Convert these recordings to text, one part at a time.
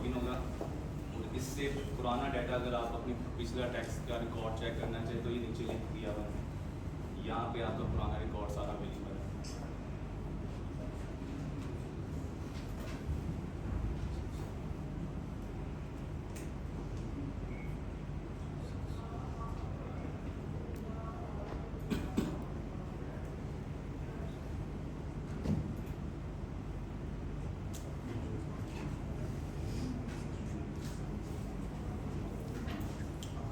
Login होगा और इससे पुराना डाटा अगर आप अपनी पिछला टैक्स का रिकॉर्ड चेक करना चाहें तो ये नीचे लिख दिया हुआ है, यहाँ पे आपका पुराना रिकॉर्ड सारा अवेलेबल है।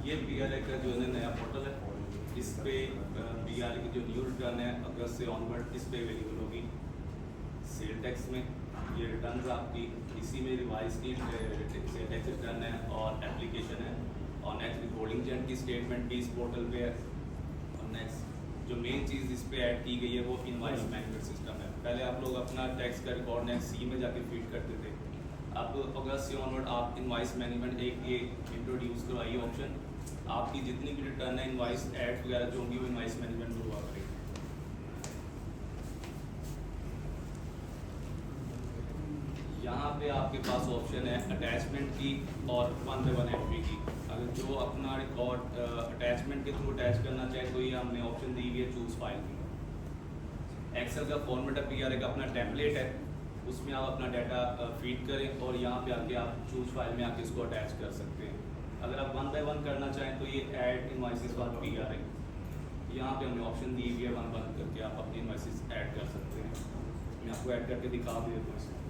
ये BRA का जो है नया पोर्टल है, इस पे BRA की जो न्यू रिटर्न है अगस्त से ऑनवर्ड इस पे अवेलेबल होगी। सेल टैक्स में ये रिटर्न्स आपकी इसी में रिवाइज की सेल टैक्स रिटर्न है और एप्लीकेशन है, और नेक्स्ट विथहोल्डिंग एजेंट की स्टेटमेंट भी इस पोर्टल पे है। और नेक्स्ट जो मेन चीज़ इस पे ऐड की गई है वो इनवॉइस मैनेजमेंट सिस्टम है। पहले आप लोग अपना टैक्स का रिकॉर्ड नेक्स्ट सी में जाके फीड करते थे, अब अगस्त से ऑनवर्ड आप इनवॉइस मैनेजमेंट एक ये इंट्रोड्यूस करवाइए ऑप्शन, आपकी जितनी भी रिटर्न है इनवॉइस एड वगैरह जो होंगी वो इनवॉइस मैनेजमेंट में हुआ करेगी। यहाँ पे आपके पास ऑप्शन है अटैचमेंट की और 1/1 एंट्री की। अगर जो अपना रिकॉर्ड अटैचमेंट के थ्रू अटैच करना चाहे तो ये हमने ऑप्शन दी हुई है चूज फाइल की। एक्सेल का फॉर्मेट है BRA का अपना टेम्पलेट है, उसमें आप अपना डाटा फीड करें और यहाँ पे आके आप चूज फाइल में आके इसको अटैच कर सकते हैं। अगर आप 1/1 करना चाहें तो ये ऐड इनवॉइसेस वाला BRA, यहाँ पे हमने ऑप्शन दी हुई है 1/1 करके आप अपनी इनवॉइसेस ऐड कर सकते हैं। मैं आपको ऐड करके दिखा भी देता हूँ इसमें।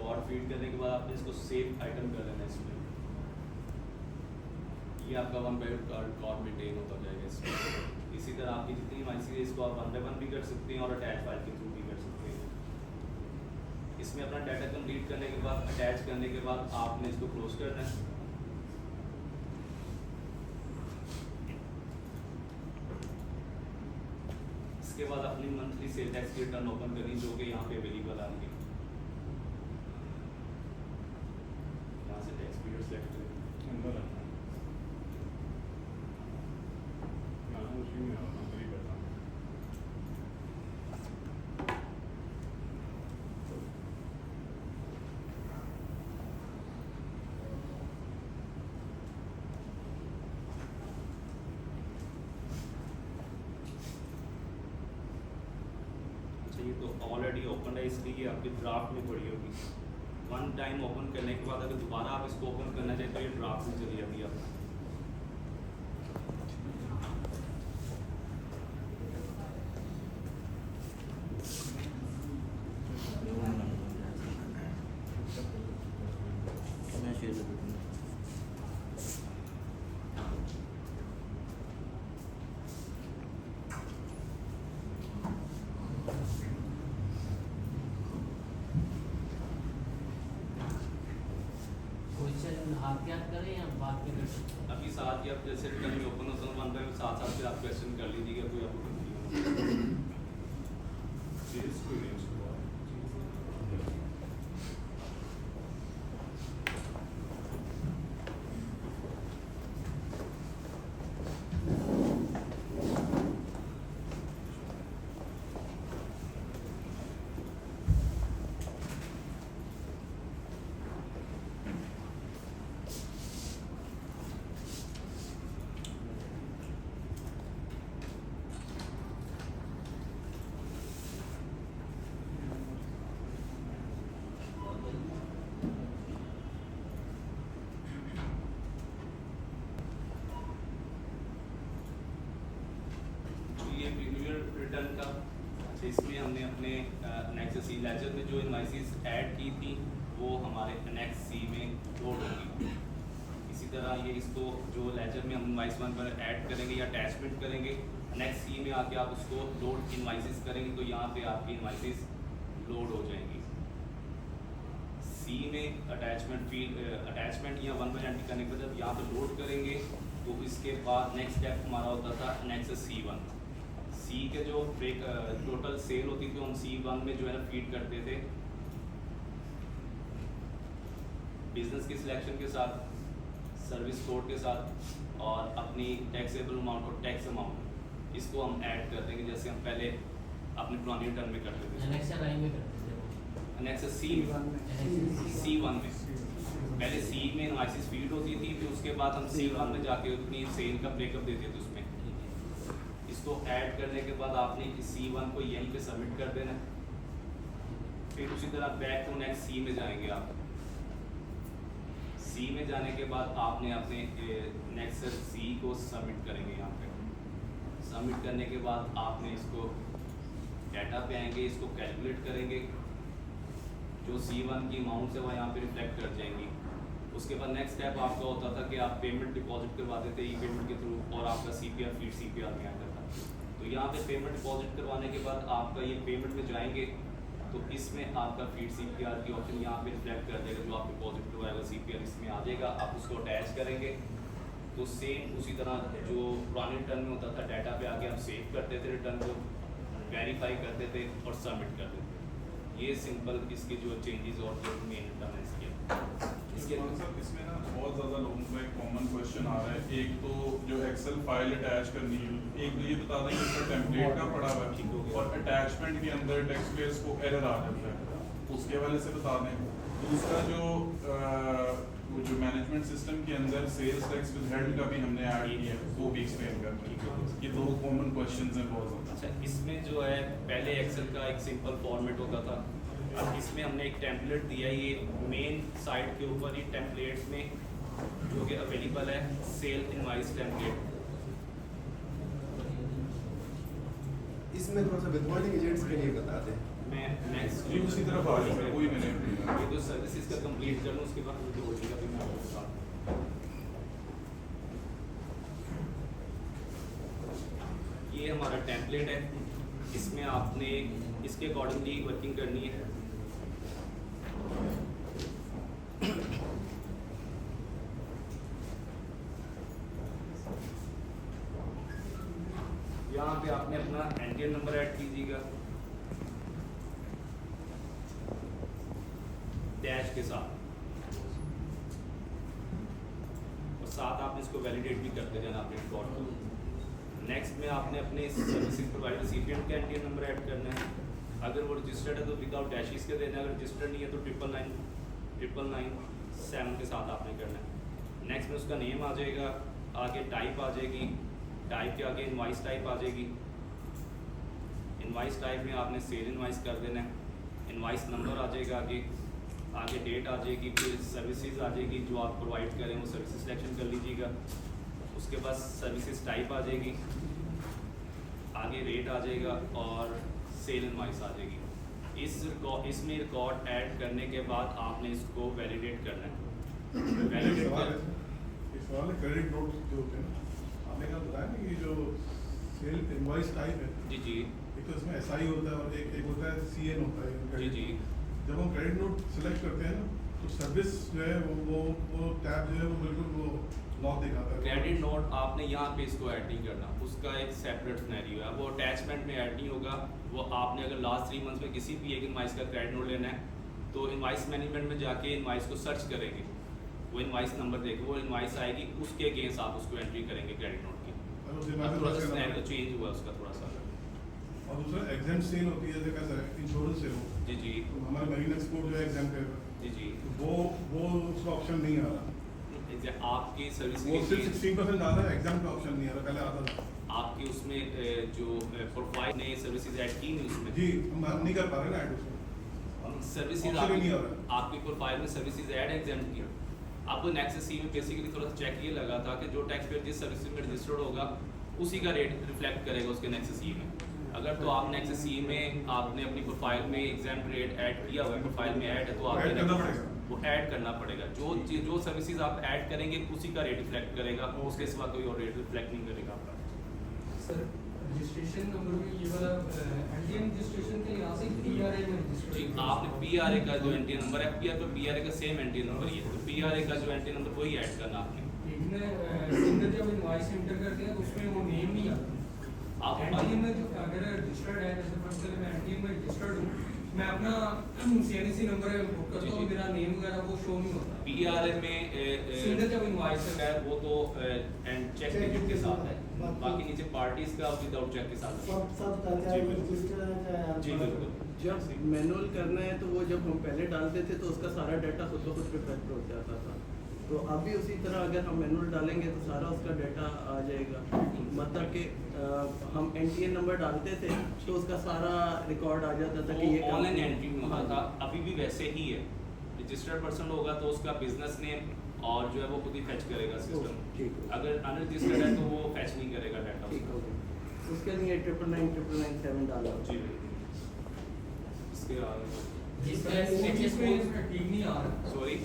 और फीड करने के बाद आपने इसको सेव आइटम कर लेना है इसमें, ये आपका 1/1 रिकॉर्ड मेंटेन होता जाएगा इसमें। इसी तरह आपकी जितनी इनवॉइसेस है इसको आप 1/1 भी कर सकते हैं और अटैच फाइल के थ्रू भी कर सकते हैं। इसमें अपना डाटा कंप्लीट करने के बाद अटैच करने के बाद आपने इसको क्लोज करना है। इसके बाद अपनी मंथली सेल टैक्स की रिटर्न ओपन करनी जो कि यहाँ पे अवेलेबल आएंगे। यहाँ से टैक्स पीरियड सेलेक्ट करें, ये तो ऑलरेडी ओपन है इसलिए आपकी ड्राफ्ट में पड़ी होगी। वन टाइम ओपन करने के बाद अगर दोबारा आप इसको ओपन करना चाहें तो ये ड्राफ्ट में चली जाती है आपकी। हाथ याद करें या बात में कर सकते हैं? अभी साथ ही आप जैसे रिटर्न में ओपन होता है वन बाय साथ साथ फिर आप क्वेश्चन कर लीजिएगा, कोई आपको कंफ्यूजन रिटर्न का। अच्छा, इसमें हमने अपने एनेक्स सी लेजर में जो इनवॉइसेस ऐड की थी वो हमारे एनेक्स सी में लोड होगी। इसी तरह ये इसको जो लेजर में हम इनवॉइस 1 पर ऐड करेंगे या अटैचमेंट करेंगे, एनेक्स सी में आके आप उसको लोड इनवॉइसेस करेंगे तो यहाँ पे आपकी इनवॉइसेस लोड हो जाएंगी। सी में अटैचमेंट या वन बाय एंट्री करने के बाद जब यहाँ पे लोड करेंगे तो इसके बाद नेक्स्ट स्टेप हमारा होता था नेक्स्ट C1। सी के जो टोटल सेल होती थी हम C1 में जो है फीड करते थे बिजनेस की सिलेक्शन के साथ, सर्विस कोड के साथ और अपनी टैक्सेबल अमाउंट और टैक्स अमाउंट, इसको हम ऐड कर देंगे जैसे हम पहले अपनी पुरानी रिटर्न में करते थे। एनेक्सर आई में करते थे वो। नेक्स्ट C1 में पहले सी में इनवॉइसेस फीड होती थी, फिर उसके बाद हम C1 में जाके अपनी सेल का ब्रेकअप देते थे उसमें। इसको ऐड करने के बाद आपने C1 को यहीं पे सबमिट कर देना, फिर उसी तरह बैक टू नेक्स्ट C में जाएंगे आप। C में जाने के बाद आपने अपने नेक्स्ट C को सबमिट करेंगे यहाँ पे। सबमिट करने के बाद आपने इसको डाटा पे आएंगे, इसको कैलकुलेट करेंगे, जो C1 की अमाउंट है वो यहाँ पे रिफ्लेक्ट कर जाएंगी। उसके बाद नेक्स्ट स्टेप आपका होता था कि आप पेमेंट डिपॉजिट करवाते थे ई पेमेंट के थ्रू और आपका CPR फीड CPR में आता था। तो यहाँ पे पेमेंट डिपॉजिट करवाने के बाद आपका ये पेमेंट में जाएंगे तो इसमें आपका फीड CPR की ऑप्शन यहाँ पे रिफ्लेक्ट कर देगा, जो आप डिपॉजिट करवाएगा CPR इसमें आ जाएगा, आप उसको अटैच करेंगे। तो सेम उसी तरह जो पुराने रिटर्न में होता था डाटा पे आके हम सेव करते थे रिटर्न को, वेरीफाई करते थे और सबमिट कर देते थे। ये सिंपल इसके जो चेंजेस और जो मेन रिटर्न है इसके इसमें ना बहुत ज़्यादा लोगों का एक कॉमन क्वेश्चन आ रहा है। एक तो जो एक्सेल फाइल अटैच करनी है, एक तो ये बता दें कि इसका टेम्पलेट का पड़ा हुआ है और अटैचमेंट के अंदर टैक्स पेयर्स को एरर आ जाता है, उसके वाले से बता दें। दूसरा जो मैनेजमेंट सिस्टम के अंदर सेल्स टैक्स विद हेड का भी हमने ऐड किया है, वो भी एक्सप्लेन करते हैं। ये दो कॉमन क्वेश्चंस हैं बहुत ज़्यादा। अच्छा, इसमें जो है पहले एक्सेल का एक सिंपल फॉर्मेट होता था, अब इसमें हमने एक टेम्पलेट दिया है। ये मेन साइट के ऊपर ही टेम्पलेट्स में जो कि अवेलेबल है सेल इनवॉइस टेम्पलेट। इसमें थोड़ा सा विथहोल्डिंग एजेंट्स के लिए बता दें। मैं नेक्स्ट ये उसी तरफ आ रही है, कोई मैंने ये जो सर्विसेज का कंप्लीट कर लूँ उसके बाद विथहोल्डिंग का भी मैं आपको बताता हूँ। ये हमारा टेम्पलेट है, इसमें आपने इसके अकॉर्डिंगली वर्किंग करनी है। यहाँ पे आपने अपना एनटीएन नंबर ऐड कीजिएगा डैश के साथ, और साथ आपने इसको वैलिडेट भी करते जाना अपने रिकॉर्ड को। नेक्स्ट में आपने अपने सर्विसेज प्रोवाइडर रिसिपिएंट का एनटीएन नंबर ऐड करना है। अगर वो रजिस्टर्ड है तो विदाउट डैशेस के देना है, अगर रजिस्टर्ड नहीं है तो 99997 के साथ आपने करना है। नेक्स्ट में उसका नेम आ जाएगा, आगे टाइप आ जाएगी, टाइप के आगे इनवॉइस टाइप आ जाएगी। इनवॉइस टाइप में आपने सेल इनवॉइस कर देना है। इनवॉइस नंबर आ जाएगा, आगे डेट आ जाएगी, फिर सर्विसेज आ जाएगी जो आप प्रोवाइड करें वो सर्विसेज सिलेक्शन कर लीजिएगा। उसके बाद सर्विसेज टाइप आ जाएगी, आगे रेट आ जाएगा और सेल इनवॉइस आ जाएगी। इसमें रिकॉर्ड ऐड करने के बाद आपने इसको वैलिडेट करना है। वैलिडेट सवाल है क्रेडिट नोट जो होते हैं, आपने कहा बताया ना कि जो सेल इनवॉइस टाइप है, जी जी एक तो इसमें SI होता है और एक होता है CN होता है। जी जी। जब हम क्रेडिट नोट सिलेक्ट करते हैं ना तो सर्विस जो है वो टैब जो है वो बिल्कुल वो लॉक दिखाता है। क्रेडिट नोट आपने यहाँ पे इसको ऐड नहीं करना, उसका एक सेपरेट सिनेरियो है, वो अटैचमेंट में ऐड नहीं होगा। वो आपने अगर लास्ट 3 मंथ्स में किसी भी एक इनवॉइस का क्रेडिट नोट लेना है तो इनवॉइस मैनेजमेंट में जाके इनवॉइस को सर्च करेंगे, वो इनवॉइस नंबर देखें, वो इनवॉइस आएगी, उसके अगेंस्ट आप उसको एंट्री करेंगे क्रेडिट नोट की। थोड़ा सा सिनेरियो चेंज हुआ उसका थोड़ा सा। और दूसरा एग्जाम सेल होती है जैसे इंश्योरेंस सेल हो, जी जी तो हमारा मरीन एक्सपोर्ट जो है एग्जाम पे जी जी। तो वो उसका ऑप्शन नहीं आ रहा, आपकी सर्विस वो सिर्फ 16% आ रहा है, एग्जाम का ऑप्शन नहीं आ रहा, पहले आता था। आपकी उसमें जो प्रोफाइल ने सर्विसेज ऐड की नहीं उसमें जी हम नहीं कर पा रहे ना ऐड उसमें, सर्विसेज ऑप्शन ही नहीं आ रहा। आपकी प्रोफाइल में सर्विसेज ऐड एग्जाम की। आपको नेक्स्ट सी में बेसिकली थोड़ा सा चेक ये लगा था कि जो टैक्स पेयर जिस सर्विस में रजिस्टर्ड होगा उसी का रेट रिफ्लेक्ट करेगा उसके नेक्स्ट सी में। अगर तो आप नेक्स्ट सी में आपने अपनी प्रोफाइल में एग्जाम रेट ऐड किया हुआ है, प्रोफाइल में ऐड है तो ऐड करना पड़ेगा। वो ऐड करना पड़ेगा। जो सर्विसेज आप ऐड करेंगे उसी का रेट रिफ्लेक्ट करेगा, उसके सिवा कोई और रेट रिफ्लेक्ट नहीं करेगा आपका। सर रजिस्ट्रेशन नंबर में ये वाला एनटीएम रजिस्ट्रेशन के यहाँ से पीआरए में रजिस्टर जी आपने पीआरए का जो एनटी नंबर है पीआर तो पीआरए का सेम एनटी नंबर ही है, तो पीआरए का जो एनटी नंबर वही ऐड करना आपने। लेकिन सिंगल जब इनवॉइस एंटर करते हैं तो उसमें वो नेम नहीं आता। आप एनटीएम में जो अगर रजिस्टर्ड है, जैसे फॉर एग्जांपल मैं एनटीएम में रजिस्टर्ड हूँ, मैं अपना सीएनसी नंबर पुट करता हूँ, मेरा नेम वगैरह वो शो नहीं होता। पीआरए में सिंगल जब इनवॉइस है वो तो एंड चेक डिजिट के साथ है, बाकी नीचे पार्टीज का विदाउट चेक के साथ है। सब का चाहे रजिस्टर है चाहे जी बिल्कुल। जब मैनुअल करना है तो वो जब हम पहले डालते थे तो उसका सारा डाटा खुद ब खुद रिफ्रेश हो जाता था, तो अभी उसी तरह अगर हम मैनुअल डालेंगे तो सारा उसका डाटा आ जाएगा। मतलब कि हम एनटीएन नंबर डालते थे तो उसका सारा रिकॉर्ड आ जाता था कि ये वो ऑनलाइन एंट्री में होता हाँ। था, अभी भी वैसे ही है। रजिस्टर्ड पर्सन होगा तो उसका बिजनेस नेम और जो है वो खुद ही फैच करेगा सिस्टम। ठीक है। अगर अनरजिस्टर्ड है तो वो फैच नहीं करेगा डाटा। ठीक हो गया, उसके लिए 9999997 डाला। जी इसके अलावा इसमें ठीक नहीं आ रहा। सॉरी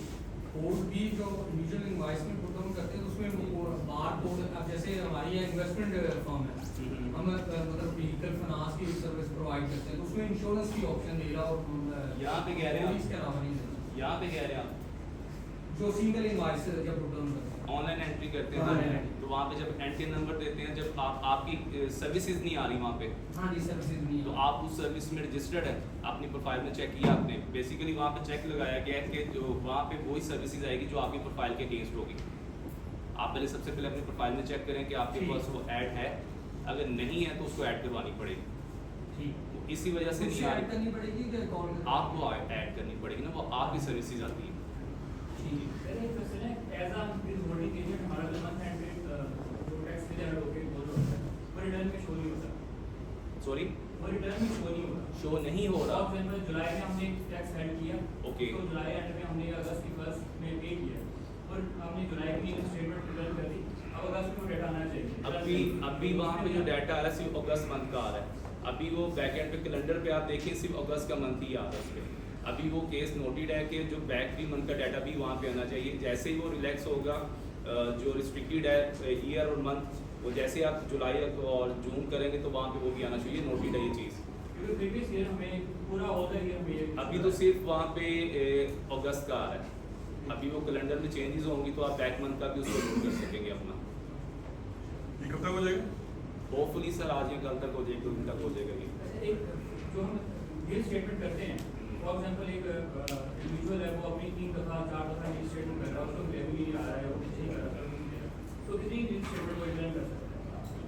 कोड भी जो इंडिविजुअल इनवॉइस में पुट डाउन करते हैं तो उसमें वो बार कोड, अब जैसे हमारी इन्वेस्टमेंट फर्म है, हम मतलब व्हीकल फाइनेंस की सर्विस प्रोवाइड करते हैं तो उसमें इंश्योरेंस की ऑप्शन दे रहा और यहाँ पे कह रहे हैं इसके अलावा नहीं देता। यहाँ पे कह रहे हैं आप जो सिंगल इनवॉइस जब पुट डाउन करते हैं ऑनलाइन एंट्री करते हाँ, हैं हाँ। तो वहाँ पे जब एंट्री नंबर देते हैं, जब आपकी सर्विसेज नहीं आ रही वहाँ पे, हाँ जी सर्विसेज नहीं तो है। आप उस सर्विस में रजिस्टर्ड है, अपनी प्रोफाइल में चेक किया आपने, बेसिकली वहाँ पे चेक लगाया गया है कि जो वहाँ पे वही सर्विसेज आएगी जो आपकी प्रोफाइल के अगेंस्ट होगी। आप पहले सबसे पहले अपनी प्रोफाइल में चेक करें कि आपके ठीक। पास वो ऐड है, अगर नहीं है तो उसको ऐड करवानी पड़ेगी। ठीक, तो इसी वजह से नहीं उससे आ ऐड रही, करनी पड़ेगी कि कॉल आपको ऐड करनी पड़ेगी ना, वो आपकी सर्विसेज आती है। सॉरी शो नहीं हो रहा। जुलाई में हमने टैक्स ऐड किया, ओके। तो जुलाई एंड में हमने अगस्त की फर्स्ट में पे किया और हमने जुलाई की स्टेटमेंट रिटर्न कर दी। अब अगस्त में वो डेटा आना चाहिए। अभी वहाँ पे जो डाटा आ रहा है सिर्फ अगस्त मंथ का आ रहा है। अभी वो बैकएंड पे कैलेंडर पे आप देखिए सिर्फ अगस्त का मंथ ही आ रहा है उस पर। अभी वो केस नोटेड है कि जो बैक 3 मंथ का डाटा भी वहाँ पे आना चाहिए। जैसे ही वो रिलैक्स होगा, जो रिस्ट्रिक्टेड है ईयर और मंथ, वो जैसे आप जुलाई और जून करेंगे तो वहाँ पे वो भी आना चाहिए, नोटेड है ये चीज़। क्योंकि प्रीवियस ईयर में पूरा होता है ईयर में अभी तो सिर्फ वहाँ पे अगस्त का आ रहा है। अभी वो कैलेंडर में चेंजेस होंगी तो आप बैक मंथ का भी उसको नोट कर सकेंगे अपना। ये कब तक हो जाएगा? होपफुली सर आज या कल तक हो जाएगा, 2 दिन तक हो जाएगा ये। एक जो हम बिल स्टेटमेंट करते हैं, फॉर एग्जांपल एक इंडिविजुअल है वो अपनी 3 दफ़ा 4 दफ़ा बिल स्टेटमेंट कर रहा है, उसको रेवेन्यू नहीं आ रहा है, वो कुछ नहीं कर रहा है, तो कितनी बिल स्टेटमेंट को रिटर्न कर सकता है?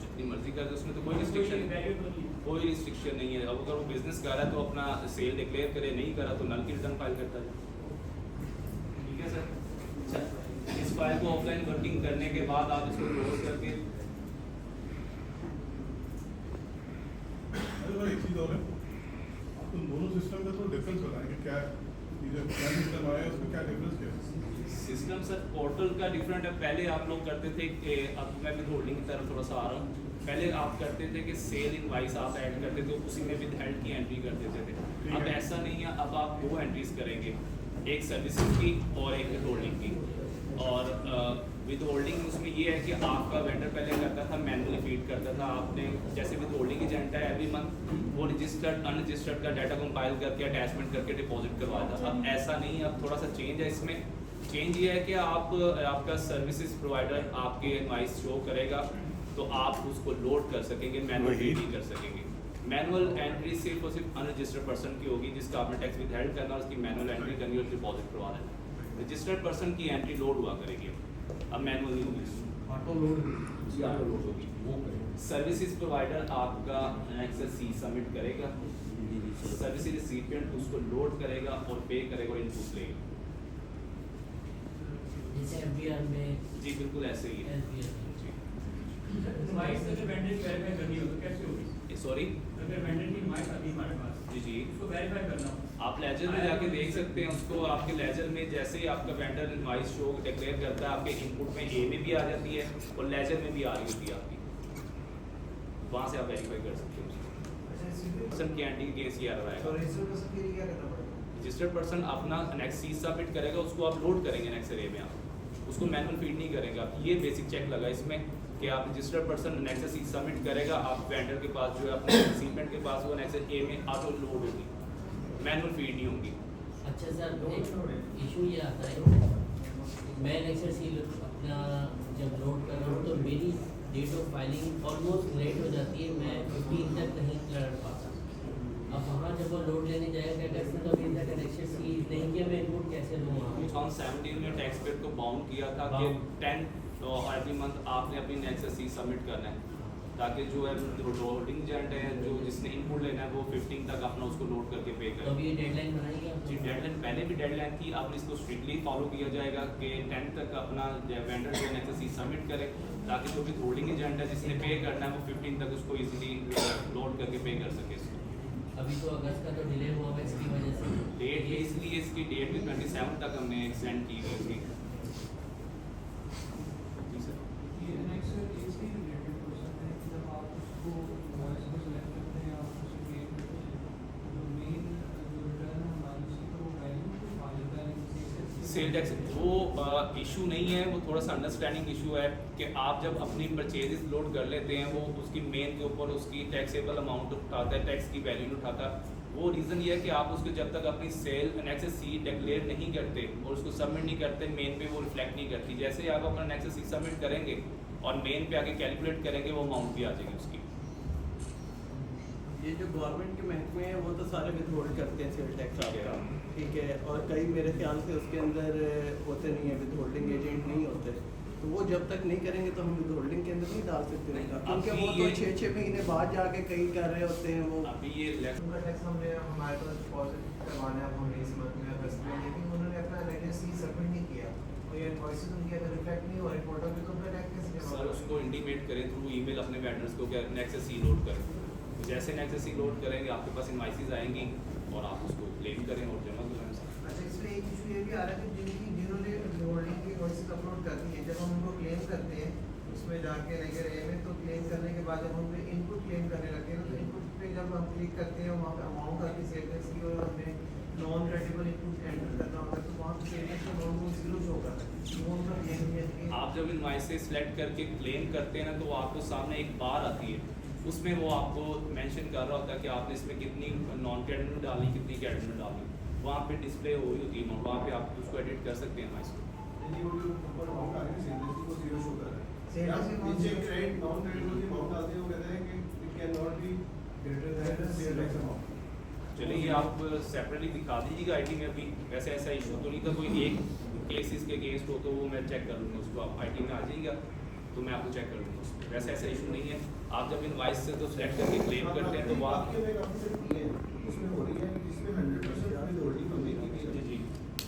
जितनी मर्जी कर दे उसमें तो कोई रिस्ट्रिक्शन वैल्यू तो नहीं है। कोई रिस्ट्रिक्शन नहीं है। अब अगर वो बिजनेस कर रहा है तो अपना सेल डिक्लेयर करे, नहीं करा तो नल की रिटर्न फाइल करता है। ठीक है सर। अच्छा, इस फाइल को ऑफलाइन वर्किंग करने के बाद आप इसको क्लोज करके अरे भाई एक चीज़ और है, आप उन दोनों सिस्टम का तो डिफरेंस बताएं कि क्या ये जो क्या सिस्टम आया है उसमें क्या डिफरेंस क्या है? सिस्टम सर पोर्टल का डिफरेंट है। पहले आप लोग करते थे कि, अब मैं भी होल्डिंग की तरफ थोड़ा सा आ रहा हूँ, पहले आप करते थे कि सेल इनवाइस आप ऐड करते थे, उसी में विद हेल्ड की एंट्री कर देते थे। अब ऐसा नहीं है, अब आप 2 एंट्रीज करेंगे, एक सर्विसेज की और एक विद होल्डिंग की। और विद होल्डिंग उसमें ये है कि आपका वेंडर पहले करता था मैनुअली फीड करता था, आपने जैसे विद होल्डिंग एजेंट है एवरी मंथ वो रजिस्टर्ड अनरजिस्टर्ड का डाटा कंपाइल करके अटैचमेंट करके डिपॉजिट करवाता था। अब ऐसा नहीं है, अब थोड़ा सा चेंज है इसमें। चेंज ये है कि आपका सर्विसेज प्रोवाइडर आपके इनवाइस शो करेगा तो आप उसको लोड कर सकेंगे, मैनुअल फीड नहीं कर सकेंगे। मैनुअल एंट्री सिर्फ और सिर्फ अनरजिस्टर्ड पर्सन की होगी जिसका आपने टैक्स विद हेल्ड करना, उसकी मैनुअल एंट्री करनी और डिपॉजिट करवा देना। रजिस्टर्ड पर्सन की एंट्री लोड हुआ करेगी, अब मैनुअल नहीं होगी, ऑटो लोड ऑटो लोड होगी। वो करेंगे। सर्विसेज प्रोवाइडर आपका एक्सेस सी सबमिट करेगा, सर्विसेज रिसिपिएंट उसको लोड करेगा और पे करेगा और इनपुट लेगा। जैसे एफबीआर में जी बिल्कुल ऐसे ही है। एसबीआर में जी इनवाइस अगर वेंडर की वेरीफाई करनी हो तो कैसे होगी? सॉरी अगर वेंडर की इनवाइस आती है हमारे पास, जी जी उसको वेरीफाई करना हो, आप लेजर में जाके देख सकते हैं उसको। आपके लेजर में जैसे ही आपका वेंडर इनवाइस शो डिक्लेयर करता है, आपके इनपुट में ए में भी आ जाती है और लेजर में भी आ रही होती है आपकी, वहाँ से आप वेरीफाई कर सकते हो। पर्सन की एंटी केस ये आ रहा है, रजिस्टर्ड पर्सन अपना नेक्स्ट सी सबमिट करेगा, उसको आप लोड करेंगे नेक्स्ट एरिया में, आप उसको मैनुअल फीड नहीं करेंगे। आप ये बेसिक चेक लगा इसमें कि आप रजिस्टर्ड पर्सन नेक्सस ई सबमिट करेगा, आप वेंडर के पास जो है अपने रिसीपमेंट के पास वो नेक्सस ए में ऑटो लोड होगी, मैनुअल फीड नहीं होगी। अच्छा सर, एक इशू ये आता है, मैं नेक्सस ई अपना जब लोड कर रहा हूँ तो मेरी date of filing almost late हो जाती है, मैं 15 तक नहीं लड़ पाता। अब वहाँ जब वो लोड लेने जाएगा टैक्स में तो अभी तक नेक्सस ई नहीं किया, मैं इनपुट कैसे लूँ वहाँ? 2017 में टैक्स पेड को बाउंड किया था कि 10 एवरी मंथ आपने अपनी नेक्सस ई सबमिट करना है, ताकि जो है लोडिंग एजेंट है जो जिसने इनपुट लेना है वो 15 तक अपना उसको लोड करके पे तो करे। अभी ये डेडलाइन बनाई है जी डेडलाइन पहले भी डेडलाइन थी, अब इसको स्ट्रिक्टली फॉलो किया जाएगा कि 10 तक अपना वेंडर जो नेक्सस ई सबमिट करे, ताकि जो भी होल्डिंग एजेंट है जिसने पे करना है वो 15 तक उसको इजीली लोड करके पे कर सके इसको। अभी तो अगस्त का तो डिले हुआ है इसकी वजह से। डेट इसलिए इसकी डेट भी 27 तक हमने एक्सटेंड की हुई थी। जी सर। ये नेक्स्ट इसकी रिलेटेड क्वेश्चन है कि जब आप उसको वॉइस को सिलेक्ट करते हैं, आप उसे क्रिएट करते हैं, तो मेन जो रिटर्न है हमारी उसकी तो वैल्यू को पा लेता है सेल टैक्स वो इशू नहीं है, वो थोड़ा सा अंडरस्टैंडिंग इशू है कि आप जब अपनी परचेजेस लोड कर लेते हैं वो उसकी मेन के ऊपर उसकी टैक्सेबल अमाउंट उठाता है, टैक्स की वैल्यू नहीं उठाता। वो रीज़न ये है कि आप उसको जब तक अपनी सेल नेक्सस सी डिक्लेयर नहीं करते और उसको सबमिट नहीं करते, मेन पे वो रिफ्लेक्ट नहीं करती। जैसे ही आप अपना नेक्सस सी सबमिट करेंगे और मेन पे आके कैलकुलेट करेंगे वो अमाउंट भी आ जाएगी उसकी। ये जो गवर्नमेंट के महकमे हैं वो तो सारे विथहोल्ड करते हैं सेल टैक्स ठीक है। आपका, ठीक है, और कई मेरे ख्याल से उसके अंदर होते नहीं है, विथहोल्डिंग एजेंट नहीं होते, तो वो जब तक नहीं करेंगे तो हम विथहोल्डिंग के अंदर नहीं डाल सकते नहीं, उनका, क्योंकि वो अभी तो ये- 6-6 महीने बाद जाके कई कर रहे होते हैं वो। अभी ये उनका टैक्स हमने हमारे पास डिपॉजिट करवाना है अब हमने इस मंथ में अगस्त में, लेकिन उन्होंने अपना लेटेस्ट सी सबमिट नहीं किया, तो ये इनवॉइसेस उनके अगर रिफ्लेक्ट नहीं हो रहे पोर्टल पे तो उनका टैक्स कैसे जमा सर होगा? उसको इंटीमेट करें थ्रू ईमेल अपने वेंडर्स को क्या नेक्सस सी लोड करें। तो जैसे नेक्सस सी लोड करेंगे आपके पास इनवाइसेस आएंगी और आप उसको क्लेम करें और जमा कराएं सर। अच्छा, इसमें एक इशू ये भी आ रहा है कि जिन्होंने होल्डिंग की इनवॉइसेस अपलोड कर दी है, जब हम उनको क्लेम करते हैं उसमें जाके लेकर ए में, तो क्लेम करने के बाद जब हम पे इनपुट क्लेम करने लगते हैं ना, तो इनपुट पे जब हम क्लिक करते हैं वहाँ पे अमाउंट आती है सेल टैक्स की और हमें नॉन क्रेडिबल इनपुट एंटर करना होता है, तो वहाँ पे सेल टैक्स का अमाउंट वो जीरो शो करता है, वो उनका क्लेम है। आप जब इनवाइसेस सेलेक्ट करके क्लेम करते हैं ना तो वो आपको सामने एक बार आती है, उसमें वो आपको मेंशन कर रहा होता है कि आपने इसमें कितनी नॉन क्रेडिट में डाली, कितनी क्रेडिट में डाली, वहाँ पे डिस्प्ले हो रही होती है अमाउंट, वहाँ पे आप उसको एडिट कर सकते हैं इनवाइस को। यदि वो जो ऊपर अमाउंट आ रही है सेल टैक्स को जीरो शो कर रहा है, सेल टैक्स के नीचे क्रेडिट नॉन क्रेडिबल की अमाउंट आती है, वो कहते हैं कि it can not be greater than sale tax amount. चलिए ये आप सेपरेटली दिखा दीजिएगा आईटी में। अभी वैसे ऐसा इशू तो नहीं था, कोई एक केसेस के अगेंस्ट हो तो वो मैं चेक कर लूँगा उसको, आप आईटी में आ जाइएगा तो मैं आपको चेक कर लूँगा उसको, वैसे ऐसा इशू नहीं है। आप जब इनवाइस से तो सेलेक्ट करके क्लेम करते हैं तो वो आप उसमें हो रही है जिसमें 100% होल्डिंग हमने की जी थी, जी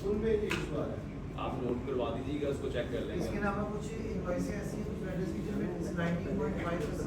उनमें ये इशू आ रहा है। आप नोट करवा दीजिएगा, उसको चेक कर इसके लेंगे। अलावा कुछ इनवॉइसेस ऐसी हैं कुछ वेंडर्स की जिनमें 19.5%